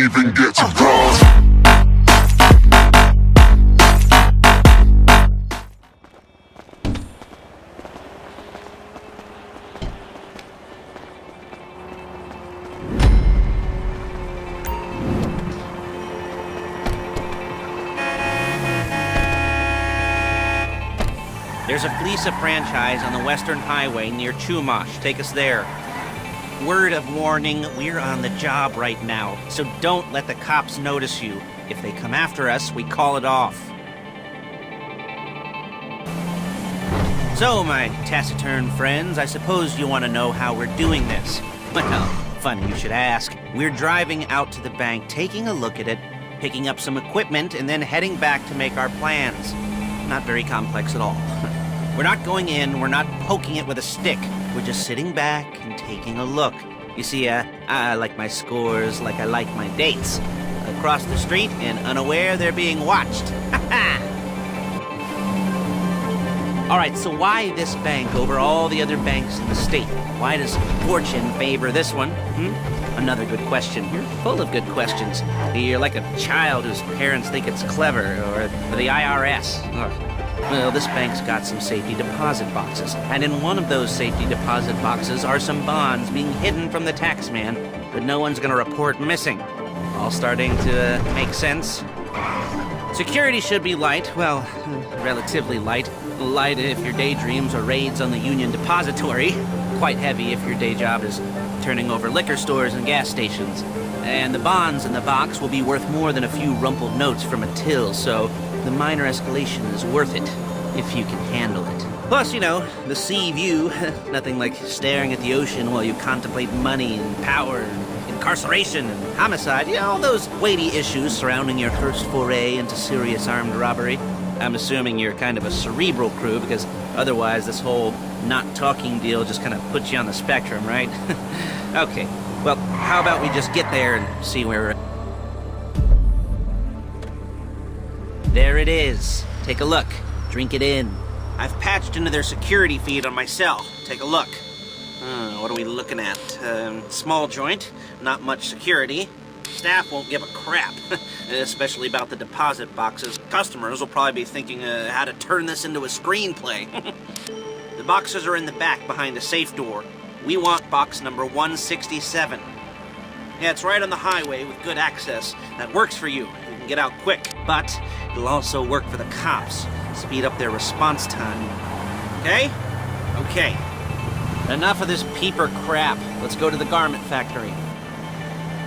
even get to cross. There's a Fleece franchise on the Western Highway near Chumash. Take us there. Word of warning, we're on the job right now, so don't let the cops notice you. If they come after us, we call it off. So, my taciturn friends, I suppose you want to know how we're doing this. Well, funny you should ask. We're driving out to the bank, taking a look at it, picking up some equipment, and then heading back to make our plans. Not very complex at all. We're not going in, we're not poking it with a stick. We're just sitting back and taking a look. You see, I like my scores like I like my dates. Across the street and unaware they're being watched. Alright, so why this bank over all the other banks in the state? Why does fortune favor this one? Another good question. You're full of good questions. You're like a child whose parents think it's clever, or the IRS. Ugh. Well, this bank's got some safety deposit boxes, and in one of those safety deposit boxes are some bonds being hidden from the tax man, but no one's gonna report missing. All starting to make sense? Security should be light, well, relatively light. Light if your daydreams are raids on the Union Depository. Quite heavy if your day job is turning over liquor stores and gas stations. And the bonds in the box will be worth more than a few rumpled notes from a till, so the minor escalation is worth it, if you can handle it. Plus, you know, the sea view, nothing like staring at the ocean while you contemplate money and power and incarceration and homicide, you know, all those weighty issues surrounding your first foray into serious armed robbery. I'm assuming you're kind of a cerebral crew, because otherwise this whole not talking deal just kind of puts you on the spectrum, right? Okay, well, how about we just get there and see where we're at? There it is. Take a look. Drink it in. I've patched into their security feed on my cell. Take a look. What are we looking at? Small joint, not much security. Staff won't give a crap, especially about the deposit boxes. Customers will probably be thinking how to turn this into a screenplay. The boxes are in the back behind a safe door. We want box number 167. Yeah, it's right on the highway with good access. That works for you. You can get out quick. But it'll also work for the cops. Speed up their response time. Okay? Okay. Enough of this peeper crap. Let's go to the garment factory.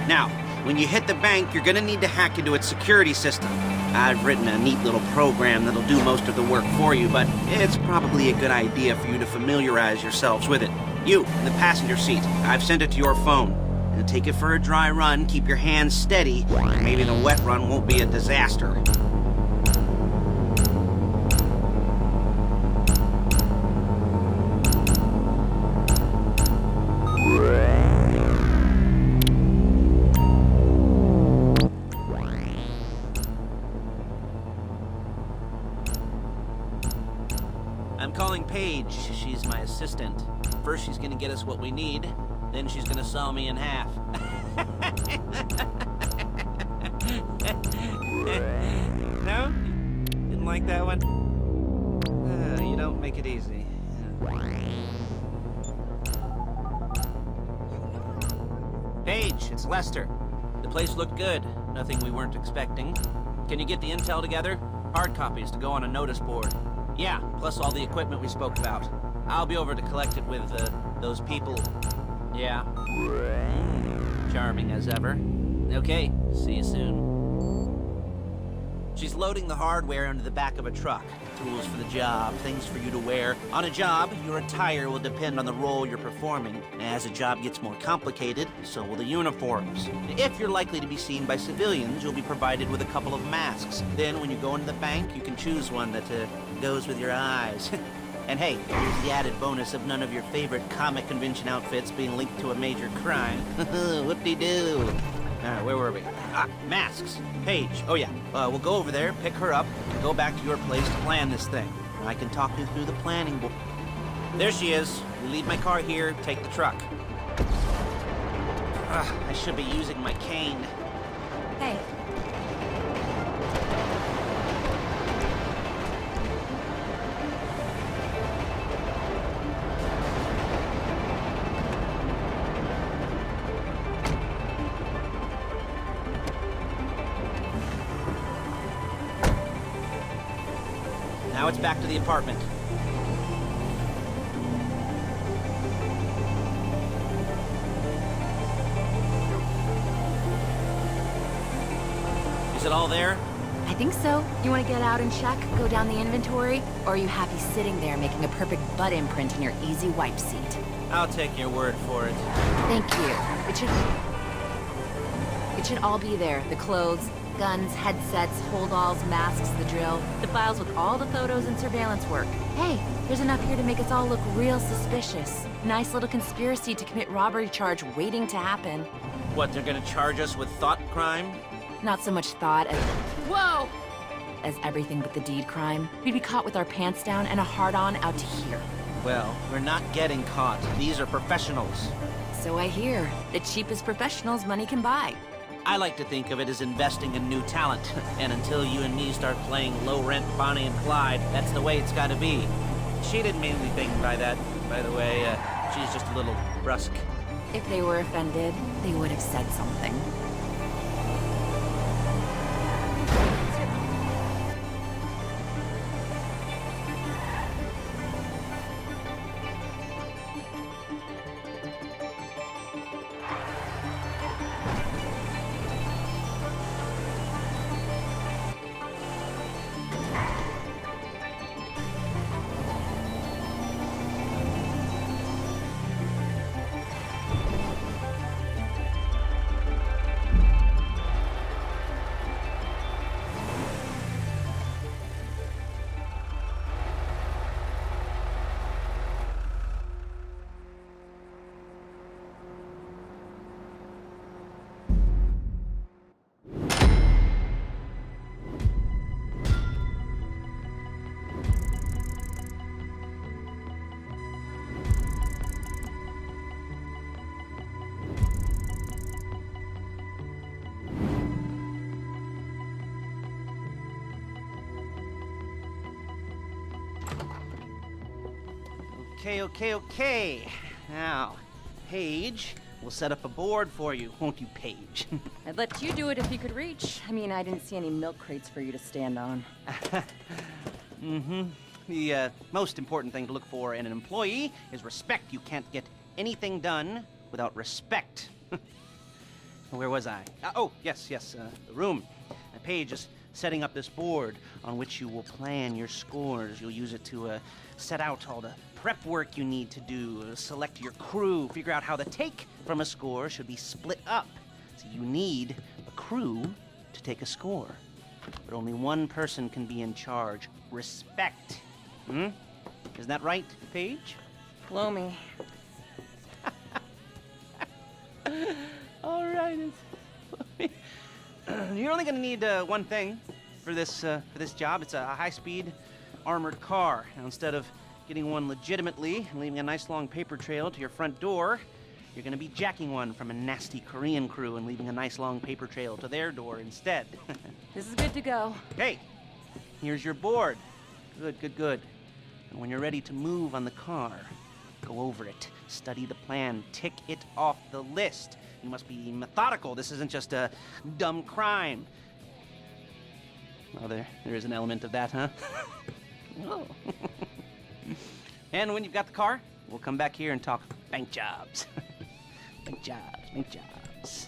Now, when you hit the bank, you're gonna need to hack into its security system. I've written a neat little program that'll do most of the work for you, but it's probably a good idea for you to familiarize yourselves with it. You, in the passenger seat, I've sent it to your phone. And take it for a dry run, keep your hands steady, and maybe the wet run won't be a disaster. I'm calling Paige. She's my assistant. First she's gonna get us what we need, then she's gonna saw me in half. No? Didn't like that one? You don't make it easy. Paige, it's Lester. The place looked good. Nothing we weren't expecting. Can you get the intel together? Hard copies to go on a notice board. Yeah, plus all the equipment we spoke about. I'll be over to collect it with, those people. Yeah. Charming as ever. Okay, see you soon. She's loading the hardware into the back of a truck. Tools for the job, things for you to wear. On a job, your attire will depend on the role you're performing. As the job gets more complicated, so will the uniforms. If you're likely to be seen by civilians, you'll be provided with a couple of masks. Then when you go into the bank, you can choose one that goes with your eyes. And hey, here's the added bonus of none of your favorite comic convention outfits being linked to a major crime. Whoop-de-doo. Where were we? Masks. Paige. Oh yeah, we'll go over there, pick her up, and go back to your place to plan this thing. I can talk you through the planning board. There she is. We leave my car here, take the truck. I should be using my cane. Hey. Now it's back to the apartment. Is it all there? I think so. You want to get out and check, go down the inventory? Or are you happy sitting there making a perfect butt imprint in your easy wipe seat? I'll take your word for it. Thank you. It should all be there. The clothes, guns, headsets, holdalls, masks, the drill. The files with all the photos and surveillance work. Hey, there's enough here to make us all look real suspicious. Nice little conspiracy to commit robbery charge waiting to happen. What, they're gonna charge us with thought crime? Not so much thought as... Whoa! As everything but the deed crime. We'd be caught with our pants down and a hard-on out to here. Well, we're not getting caught. These are professionals. So I hear. The cheapest professionals money can buy. I like to think of it as investing in new talent. And until you and me start playing low-rent Bonnie and Clyde, that's the way it's gotta be. She didn't mean anything by that, by the way. She's just a little brusque. If they were offended, they would have said something. Okay. Now, Paige, we'll set up a board for you, won't you, Paige? I'd let you do it if you could reach. I mean, I didn't see any milk crates for you to stand on. The most important thing to look for in an employee is respect. You can't get anything done without respect. Where was I? Yes, the room. Paige is setting up this board on which you will plan your scores. You'll use it to set out all the prep work you need to do, select your crew, figure out how the take from a score should be split up. So you need a crew to take a score. But only one person can be in charge. Respect. Isn't that right, Paige? Blow me. All right. You're only gonna need one thing for this job. It's a high-speed armored car. Now, instead of getting one legitimately and leaving a nice long paper trail to your front door, you're gonna be jacking one from a nasty Korean crew and leaving a nice long paper trail to their door instead. This is good to go. Hey, here's your board. Good. And when you're ready to move on the car, go over it, study the plan, tick it off the list. You must be methodical. This isn't just a dumb crime. Well, there is an element of that, huh? Oh. And when you've got the car, we'll come back here and talk bank jobs. Bank jobs.